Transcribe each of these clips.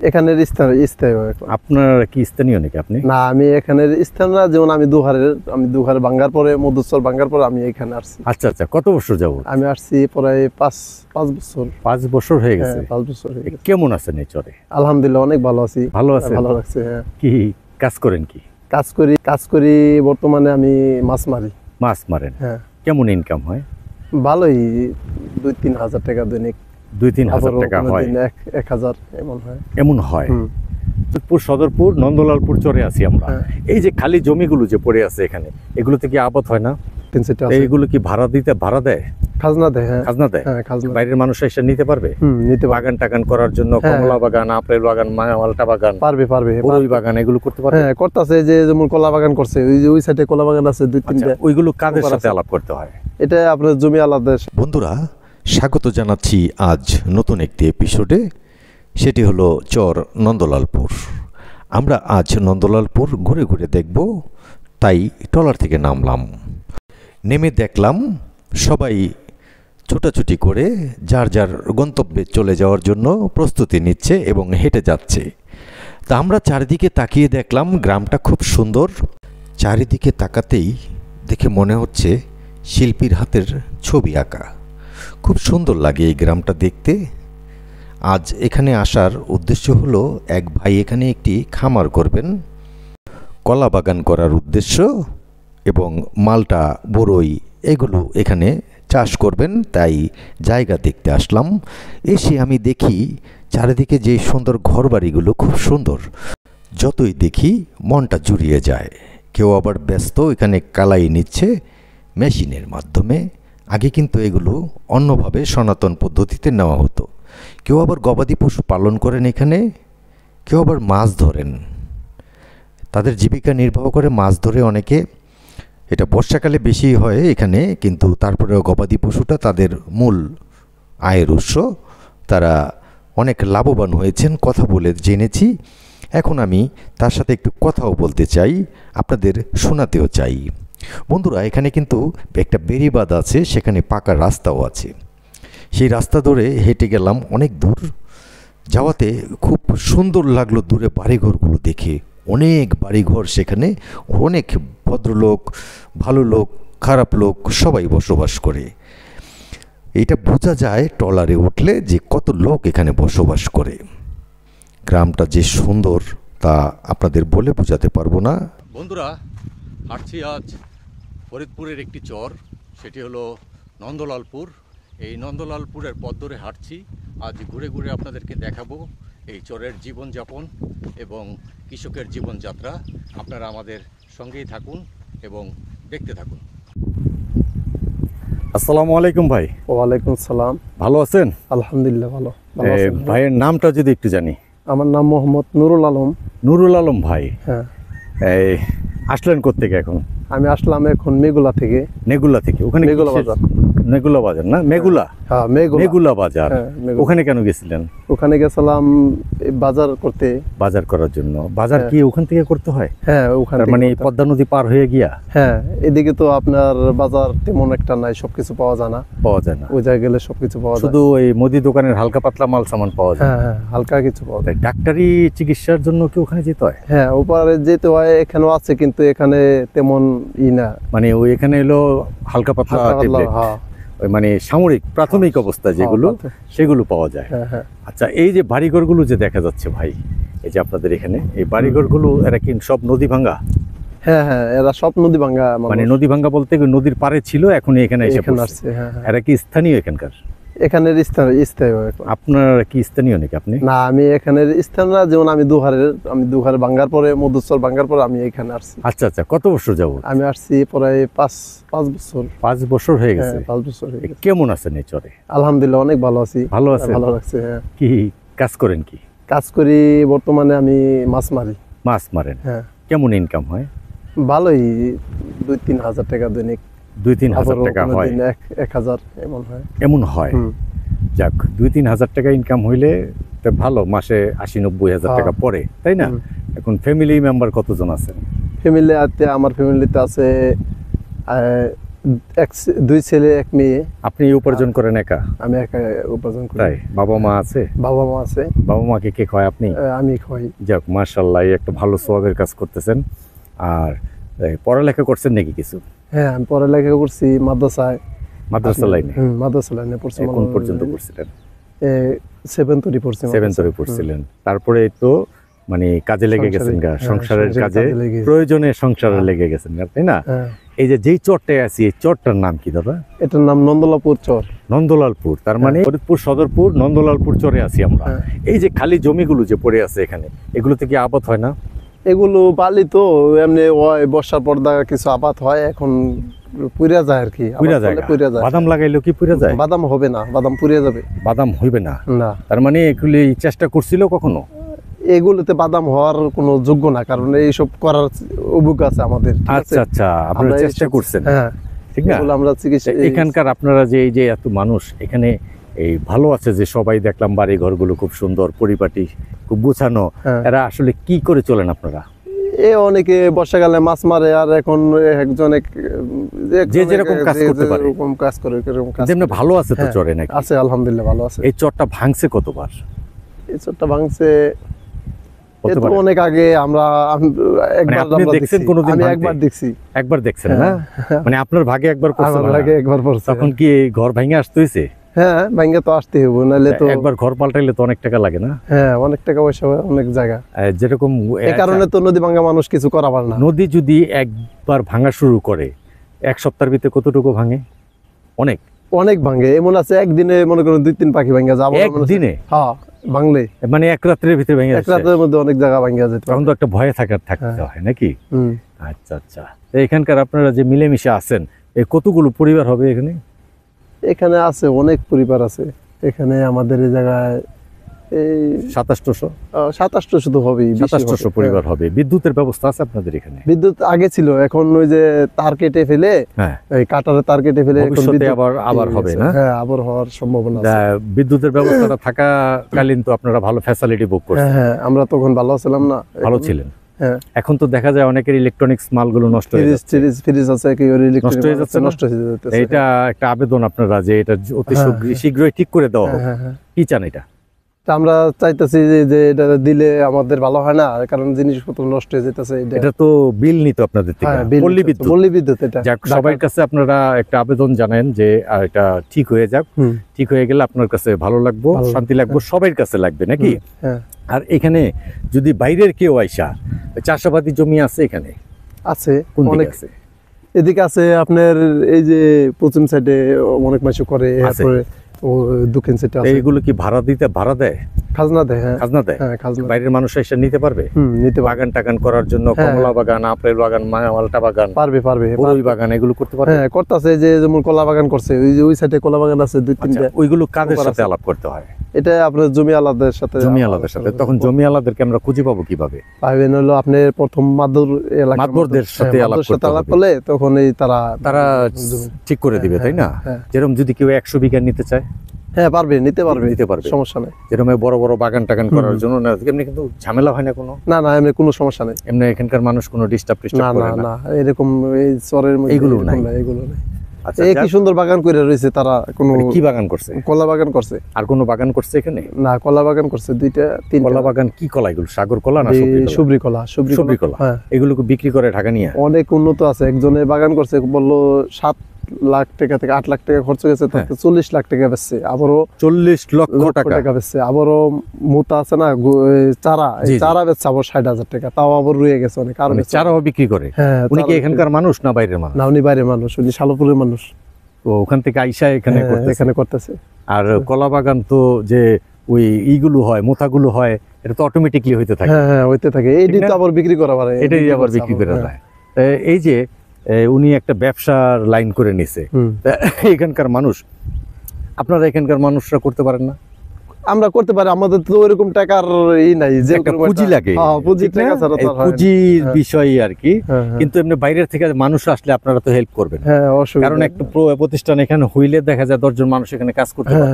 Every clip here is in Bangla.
এখানের স্থায়ী আপনার কি স্থানীয় নাকি আপনি? না, আমি এখানের স্থান না, যেমন আমি দুহারে ভাঙ্গার পরে, মধুচর ভাঙ্গার পরে আমি এখানে আসছি। আচ্ছা আচ্ছা, কত বছর যাবো? আমি আসছি প্রায় 5 বছর। 5 বছর হয়ে গেছে? 5 বছর হয়ে গেছে। কেমন আছেন এই চরে? আলহামদুলিল্লাহ অনেক ভালো আছি। ভালো আছে? ভালো লাগছে। হ্যাঁ। কি কাজ করেন? কি কাজ করি বর্তমানে আমি মাছ মারি। মাছ মারেন? হ্যাঁ। কেমন ইনকাম হয়? ভালোই, 2-3 হাজার টাকা দৈনিক। 2-3 হাজার টাকা হয়? 1,000 এমন হয়। সদরপুর নন্দলালপুর চরে আছি আমরা। এই যে খালি জমিগুলো যে পড়ে আছে এখানে, এগুলোতে কি আবাদ হয় না? এইগুলো কি ভাড়া দেয়? খাজনা দেয়। খাজনা দেয়। বাইরের মানুষ এসে নিতে পারবে? বাগান টাগান করার জন্য, কমলা বাগান, আপেল বাগান, মালটা বাগান, পারবে বড়ই বাগান, এগুলো করতে পারবে? হ্যাঁ, করতেছে। যে যেমন কলা বাগান করছে, ওই সাইডে কলা বাগান আছে 2-3টা। ওইগুলো কাদের সাথে আলাপ করতে হয়? এটা আপনার জমি আলাদা। বন্ধুরা, স্বাগত জানাচ্ছি আজ নতুন একটি এপিসোডে। সেটি হলো চর নন্দলালপুর। আমরা আজ নন্দলালপুর ঘুরে ঘুরে দেখব, তাই ট্রলার থেকে নামলাম। নেমে দেখলাম সবাই ছুটাছুটি করে যার যার গন্তব্যে চলে যাওয়ার জন্য প্রস্তুতি নিচ্ছে এবং হেঁটে যাচ্ছে। তা আমরা চারিদিকে তাকিয়ে দেখলাম গ্রামটা খুব সুন্দর। চারিদিকে তাকাতেই দেখে মনে হচ্ছে শিল্পীর হাতের ছবি আঁকা। খুব সুন্দর লাগে এই গ্রামটা দেখতে। আজ এখানে আসার উদ্দেশ্য হলো, এক ভাই এখানে একটি খামার করবেন, কলা বাগান করার উদ্দেশ্য, এবং মালটা, বড়ই এগুলো এখানে চাষ করবেন। তাই জায়গা দেখতে আসলাম। এসে আমি দেখি চারিদিকে যে সুন্দর ঘরবাড়িগুলো, খুব সুন্দর। যতই দেখি মনটা জুড়িয়ে যায়। কেউ আবার ব্যস্ত এখানে কালাই নিচ্ছে মেশিনের মাধ্যমে। আগে কিন্তু এগুলো অন্যভাবে সনাতন পদ্ধতিতে নেওয়া হতো। কেউ আবার গবাদি পশু পালন করেন এখানে, কেউ আবার মাছ ধরেন। তাদের জীবিকা নির্বাহ করে মাছ ধরে অনেকে। এটা বর্ষাকালে বেশি হয় এখানে, কিন্তু তারপরেও গবাদি পশুটা তাদের মূল আয়ের উৎস। তারা অনেক লাভবান হয়েছেন, কথা বলে জেনেছি। এখন আমি তার সাথে একটু কথাও বলতে চাই, আপনাদের শোনাতেও চাই। বন্ধুরা, এখানে কিন্তু একটা বেড়িবাঁধ আছে, সেখানে পাকা রাস্তাও আছে। সেই রাস্তা ধরে হেঁটে গেলাম অনেক দূর। যাওয়াতে খুব সুন্দর লাগলো দূরে বাড়িঘরগুলো দেখে। অনেক বাড়িঘর সেখানে, অনেক ভদ্রলোক, ভালো লোক, খারাপ লোক সবাই বসবাস করে। এটা বোঝা যায় ট্রলারে উঠলে যে কত লোক এখানে বসবাস করে। গ্রামটা যে সুন্দর তা আপনাদের বলে বোঝাতে পারবো না। বন্ধুরা, হাঁটছি আজ ফরিদপুরের একটি চর, সেটি হলো নন্দলালপুর। এই নন্দলালপুরের পথ ধরে হাঁটছি। আজ ঘুরে ঘুরে আপনাদেরকে দেখাবো এই চরের জীবনযাপন এবং কৃষকের জীবনযাত্রা। আপনারা আমাদের সঙ্গেই থাকুন এবং দেখতে থাকুন। আসসালামু আলাইকুম ভাই। ওয়ালাইকুম সালাম। ভালো আছেন? আলহামদুলিল্লাহ ভালো। ভাইয়ের নামটা যদি একটু জানি। আমার নাম মোহাম্মদ নুরুল আলম। নুরুল আলম ভাই। হ্যাঁ। এই আসলেন কোত্থেকে এখন? আমি আসলাম এখন মেগুলা থেকে। নেগুলা থেকে? ওখানে মেগুলা বাজার। নেগুলা বাজার না, মেগুলা? হ্যাঁ, মেগুলা বাজার। ওখানে কেন গেছিলেন? ওখানে গেছিলাম বাজার করতে। বাজার করার জন্য? বাজার কি ওখান থেকে করতে হয়? হ্যাঁ, ওখানে। মানে পদ্মা নদী পার হয়ে গিয়া? হ্যাঁ, এদিকে তো আপনার বাজার তেমন একটা নাই, সবকিছু পাওয়া যায় না। ওই জায়গায় গেলে সবকিছু পাওয়া যায়, শুধু ওই মুদি দোকানের হালকা পাতলা মাল সামান পাওয়া যায়। হ্যাঁ, হালকা কিছু পাওয়া যায়। ডাক্তারি চিকিৎসার জন্য কি ওখানে যেতে হয়? হ্যাঁ, ওপারে যেতে হয়। এখানেও আছে, কিন্তু এখানে তেমন না। মানে ওই এখানে এলো হালকা পাতলা ট্যাবলেট, ওই মানে সামরিক প্রাথমিক অবস্থা যেগুলো, সেগুলো পাওয়া যায়। আচ্ছা, এই যে বাড়িঘরগুলো যে দেখা যাচ্ছে ভাই, এই যে আপনাদের এখানে এই বাড়িঘরগুলো, এরা কি সব নদী ভাঙ্গা? হ্যাঁ, এরা সব নদী ভাঙ্গা। মানে নদী ভাঙ্গা বলতে নদীর পারে ছিল, এখন এখানে এসে পড়ছে। এরা কি স্থানীয় এখানকার? এখানের স্থায়ী। আপনার কি স্থানীয় নাকি আপনি? না, আমি এখানের স্থান না, যেমন আমি দুহারে ভাঙ্গার পরে, মধুচর ভাঙ্গার পরে আমি এখানে আসছি। আচ্ছা আচ্ছা, কত বছর যাবো? আমি আসছি প্রায় 5 বছর। 5 বছর হয়ে গেছে? 5 বছর হয়ে গেছে। কেমন আছেন এই চরে? আলহামদুলিল্লাহ অনেক ভালো আছি। ভালো আছে? ভালো লাগছে। হ্যাঁ। কি কাজ করেন? কি কাজ করি বর্তমানে আমি মাছ মারি। মাছ মারেন? হ্যাঁ। কেমন ইনকাম হয়? ভালোই, 2-3 হাজার টাকা দৈনিক। 2-3 হাজার টাকা হয়? 1,000 এমন হয়। যাক, 2-3 হাজার টাকা ইনকাম হইলে তো ভালো। মাসে 80-90 হাজার টাকা পড়ে, তাই না? এখন ফ্যামিলি মেম্বার কতজন আছেন? আমার ফ্যামিলিতে আছে দুই ছেলে এক মেয়ে। আপনি উপার্জন করেন একা? আমি একা উপার্জন করি। তাই? বাবা মা আছে? বাবা মা আছে। বাবা মাকে কে খায়? আপনি? আমি খাই। যাক, মাশাআল্লাহ, এই একটা ভালো সওয়াবের কাজ করতেছেন। আর পড়ালেখা করছেন নাকি কিছু? হ্যাঁ, আমি পড়ালেখা করছি মাদ্রাসায়। মাদ্রাসা লাইনে? মাদ্রাসা লাইনে পড়ছি। কোন পর্যন্ত পড়ছিলেন? 7 তরি পড়ছি। 7 তরি পড়ছিলেন। তারপরে তো মানে কাজে লেগে গেছেন গা, সংসারের কাজে, প্রয়োজনে সংসারে লেগে গেছেন গা, তাই না? এই যে যেই চরটায় আছি, এই চরটার নাম কি দাদা? এটার নাম নন্দলালপুর চর। নন্দলালপুর, তার মানে ফরিদপুর সদরপুর নন্দলালপুর চরে আছি আমরা। এই যে খালি জমিগুলো যে পড়ে আছে এখানে, এগুলোতে কি আবাদ হয় না? এগুলো বালি তো এমনি বর্ষার পর কিছু আবাদ হয়, এখন পুড়ে যায় আর কি। পুড়ে যায়? বাদাম লাগাইলেও কি পুড়ে যায়? বাদাম হবে না, বাদাম পুড়ে যাবে। বাদাম হইবে না? না। তার মানে এগুলি চেষ্টা করছিল কখনো? এগুলোতে বাদাম হওয়ার কোনো যোগ্য না, কারণ এইসব করার অভিজ্ঞতা আছে আমাদের। আচ্ছা আচ্ছা, আপনারা চেষ্টা করছেন? হ্যাঁ, ঠিক না? আমরা চিকিৎসা এখানকার আপনারা যে এই যে এত মানুষ এখানে এই ভালো আছে যে সবাই, দেখলাম বাড়ি ঘরগুলো খুব সুন্দর, পরিপাটি, খুব গোছানো, এরা আসলে কি করে চলেন আপনারা? অনেকে বর্ষাকালে মাছ মারে, আর এখন একজন যে যেরকম কাজ করতে পারে কাজ করে। যেমন ভালো আছে তো চরে নাকি? আছে, আলহামদুলিল্লাহ ভালো আছে। এই চরটা ভাঙছে কতবার? এই চরটা ভাঙছে অনেক আগে। আমরা একবার দেখছি। একবার দেখছেন না? মানে আপনার ভাগে একবার পড়ছে। তখন কি ঘর ভেঙে আসতে হয়েছে? হ্যাঁ, ভেঙে তো আসতে হবে, নাহলে তো একবার ঘর পাল্টাইলে তো অনেক টাকা লাগে না? হ্যাঁ, অনেক টাকা পয়সা, অনেক জায়গা। যেরকম এই কারণে তো নদী ভাঙা মানুষ কিছু করা পারে না। নদী যদি একবার ভাঙা শুরু করে, এক সপ্তাহের ভিতরে কতটুকু ভাঙে? অনেক অনেক ভাঙে। এমন আছে একদিনে মনে করেন 2-3 পাখি ভাঙে যাবে একদিনে। হ্যাঁ, ভাঙলে মানে এক রাত্রের ভিতরে ভেঙে, এক রাতের মধ্যে অনেক জায়গা ভাঙে যায়। তখন তো একটা ভয়ে থাকতে হয় নাকি? আচ্ছা আচ্ছা। এখানকার আপনারা যে মিলেমিশে আছেন, এই কতগুলো পরিবার হবে এখানে? এখানে আছে অনেক পরিবার আছে এখানে। আমাদের এই জায়গায় এই 2700 তো হবেই, 2700 পরিবার হবে। বিদ্যুতের ব্যবস্থা আছে আপনাদের এখানে? বিদ্যুৎ আগে ছিল, এখন ওই যে তার কেটে ফেলে, এই কাটারে তার কেটে ফেলে, ভবিষ্যতে আবার হবে না? হ্যাঁ, আবার হওয়ার সম্ভাবনা আছে। বিদ্যুতের ব্যবস্থাটা থাকাকালীন তো আপনারা ভালো ফ্যাসিলিটি ভোগ করছেন। হ্যাঁ, আমরা তখন ভালো ছিলাম না? ভালো ছিলেন। এখন তো দেখা যায় অনেকের ইলেকট্রনিক্স মালগুলো নষ্ট হয়ে যাচ্ছে। ফ্রিজ আছে, কি নষ্ট হয়ে যাচ্ছে, নষ্ট হয়ে যাচ্ছে। এটা একটা আবেদন আপনারা যে এটা অতি শীঘ্রই ঠিক করে দেওয়া হোক। কি চান এটা? আমরা চাইতেছি যে এটা দিলে আমাদের ভালো হয় না, কারণ জিনিসপত্র নষ্ট হয়ে যেতেছে। এটা তো বিল নিত আপনাদের থেকে, পল্লী বিদ্যুৎ। এটা সবার কাছে আপনারা একটা আবেদন জানেন যে এটা ঠিক হয়ে যাক। ঠিক হয়ে গেলে আপনার কাছে ভালো লাগবে, শান্তি লাগবে, সবার কাছে লাগবে নাকি? আর এখানে যদি বাইরের কেউ আইসা, চাষাবাদী জমি আছে এখানে? আছে, অনেক আছে। এদিকে আছে আপনার এই যে পশ্চিম সাইডে অনেক মানুষ করে, এরপরে দক্ষিণ সাইডে আছে। এইগুলো কি ভাড়া দেয়? খাজনা দেয়। হ্যাঁ, খাজনা দেয়। বাইরের মানুষ এসে নিতে পারবে? বাগান টাগান করার জন্য, কমলা বাগান, আপেল বাগান, মালটা বাগান, পারবে বড়ই বাগান, এগুলো করতে পারবে? হ্যাঁ, করতেছে। যে যেমন কলা বাগান করছে, ওই সাইডে কলা বাগান আছে 2-3টা। ওইগুলো কাদের সাথে আলাপ করতে হয়? এটা আপনার জমি আলাদের সাথে। তখন জমি আলাদেরকে আমরা খুঁজে পাবো কিভাবে? পাবেন হলো আপনি প্রথম মাদবরদের সাথে আলাপ করলে, তখন এই তারা ঠিক করে দিবে, তাই না? যেরকম যদি কেউ 100 বিঘা নিতে চায়, হ্যাঁ নিতে পারবে, সমস্যা নেই। যেরকম বড় বড় বাগান টাগান করার জন্য এমনি কিন্তু ঝামেলা হয় না কোনো? না, এমনি কোনো সমস্যা নেই। এমনি এখানকার মানুষ কোনো ডিস্টার্ব করে না? এরকম এই চরের মধ্যে এগুলো নাই। আচ্ছা, কি সুন্দর বাগান করে রয়েছে তারা। কোনো কি বাগান করছে? কলা বাগান করছে। আর কোনো বাগান করছে এখানে? না, কলা বাগান করছে 2-3টা। কলা বাগান কি কলা এগুলো? সাগর কলা না সুবরি কলা? সুবরি কলা। এগুলোকে বিক্রি করে ঢাকা নিয়ে অনেক উন্নত আছে। একজনে বাগান করছে, বললো 7 লাখ টাকা থেকে 8 লাখ টাকা খরচ গেছে, তাতে 40 লাখ টাকা বেচছে। আবারও 40 লক্ষ টাকা বেচছে। আবারও মোতা আছে না, চারা বেচছে আবার 60,000 টাকা। তাও আবার রয়ে গেছে অনেক। আর চারাও বিক্রি করে? হ্যাঁ। উনি কি এখানকার মানুষ না বাইরের মানুষ? না, উনি বাইরের মানুষ, উনি শালপুরের মানুষ। ওখান থেকে আইসা এখানে করতেছে। আর কলা বাগান তো যে ওই ইগুলো হয়, মোথাগুলো হয়, এটা তো অটোমেটিকলি হইতে থাকে। হ্যাঁ, হইতে থাকে। এইটাই তো আবার বিক্রি করা পারে, এটাই আবার বিক্রি করে দেয়। এই যে উনি একটা ব্যবসার লাইন করে নিছে, এখানকার মানুষ, আপনারা এখানকার মানুষরা করতে পারেন না? আমরা করতে পারি, আমাদের তো ওইরকম টাকার নাই, যে পুঁজি লাগে। পুঁজির বিষয় আর কি। কিন্তু এমনি বাইরের থেকে মানুষ আসলে আপনারা তো হেল্প করবেন, কারণ একটা প্রতিষ্ঠান এখানে হইলে দেখা যায় 10 জন মানুষ এখানে কাজ করতে পারে।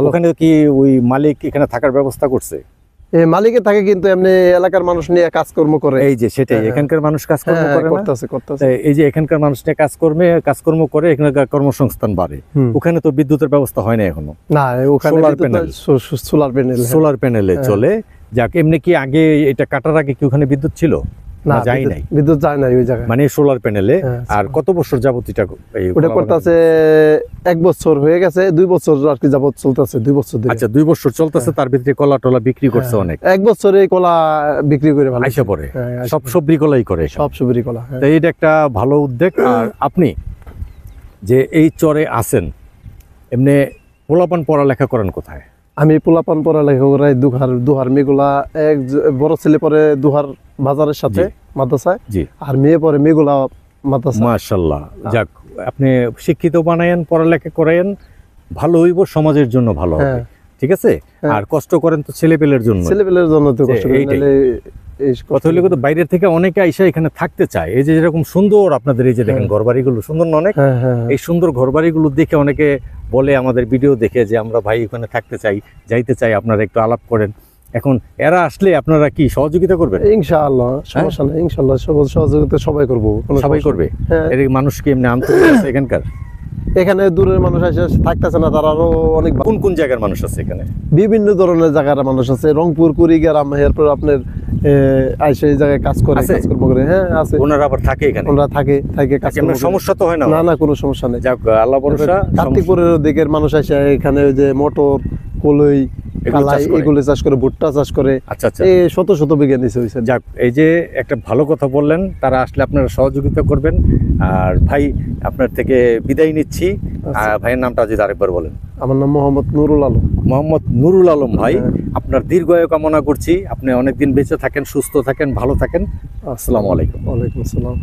ওখানে কি ওই মালিক এখানে থাকার ব্যবস্থা করছে? মালিকে থাকে কিন্তু এমনি এলাকার মানুষ নিয়ে কাজকর্ম করে। এই যে সেটাই, এখানকার মানুষ কাজকর্ম করে না? করতেছে। এই যে এখানকার মানুষ নিয়ে কাজকর্ম করে, এখানকার কর্মসংস্থান বাড়ে। ওখানে তো বিদ্যুতের ব্যবস্থা হয় না এখনো। না, ওখানে সোলার প্যানেলে চলে। যাক, এমনি কি আগে এটা কাটার আগে কি ওখানে বিদ্যুৎ ছিল? না, যাই নাই, বিদ্যুৎ যায় নাই ওই জায়গায়, মানে সোলার প্যানেলে। আর কত বছর যাবত এটা ওটা করতেছে? 1 বছর হয়ে গেছে, 2 বছর আর কি যাবত চলতেছে, 2 বছর ধরে। আচ্ছা, 2 বছর চলতেছে। তার ভিতরে কলা টলা বিক্রি করছে অনেক। 1 বছরে কলা বিক্রি করে ভালো আইসা পড়ে, সব সবজি কলাই করে, সব সবজি কলা। তো এটা একটা ভালো উদ্যোগ। আর আপনি যে এই চরে আছেন, এমনি পোলাপান পড়ালেখা করেন কোথায়? আমি পোলাপান পড়ালেখা করাই দুহার মেয়েগুলা, এক বড় ছেলে পরে দুহার বাজারের সাথে মাদ্রাসায়, আর মেয়ে পরে মেয়েগুলা মাদ্রাসা। মাশাআল্লাহ, যাক, আপনি শিক্ষিত বানায়েন, পড়ালেখা করায়েন, ভালো হইব, সমাজের জন্য ভালো হবে, ঠিক আছে? আর কষ্ট করেন তো ছেলেপেলের জন্য তো কষ্ট করেন। কথা হলে কিন্তু বাইরে থেকে অনেকে আইসা এখানে থাকতে চায়। এই যে যেরকম সুন্দর আপনাদের এই যে দেখেন ঘরবাড়িগুলো সুন্দর না অনেক? এই সুন্দর ঘরবাড়িগুলো দেখে অনেকে বলে আমাদের ভিডিও দেখে যে আমরা ভাই ওখানে থাকতে চাই, যাইতে চাই, আপনারা একটু আলাপ করেন। এখন এরা আসলে আপনারা কি সহযোগিতা করবেন? ইনশাআল্লাহ, সমস্যা নেই, ইনশাআল্লাহ সহযোগিতা সবাই করবো। সবাই করবে? এর মানুষ কি এমনি আন্তরিক আছে এখানকার? এখানে দূরের মানুষ এসে থাকতেছে না, তারা আরো অনেক। কোন কোন জায়গার মানুষ আছে এখানে? বিভিন্ন ধরনের জায়গার মানুষ আছে, রংপুর, কুড়িগ্রাম, এরপর আপনার আইসা এই জায়গায় কাজ করে, কাজকর্ম করে। হ্যাঁ, আছে। ওনারা আবার থাকে এখানে? ওনারা থাকে কাজ করে। সমস্যা তো হয় না? না, কোনো সমস্যা নেই। যাক, আল্লাহ ভরসা। কার্তিকপুরের দিকের মানুষ আসে এখানে, ওই যে মটর, কলই, এগুলো চাষ করে, ভুট্টা চাষ করে। আচ্ছা, এই শত শত বিঘা নিচে হয়েছে। যাক, এই যে একটা ভালো কথা বললেন, তারা আসলে আপনারা সহযোগিতা করবেন। আর ভাই, আপনার থেকে বিদায় নিচ্ছি। ভাইয়ের নামটা যদি আরেকবার বলেন। আমার নাম মোহাম্মদ নুরুল আলম। মোহাম্মদ নুরুল আলম ভাই, আপনার দীর্ঘায়ু কামনা করছি। আপনি অনেকদিন বেঁচে থাকেন, সুস্থ থাকেন, ভালো থাকেন। আসসালামু আলাইকুম। ওয়ালাইকুম আসসালাম।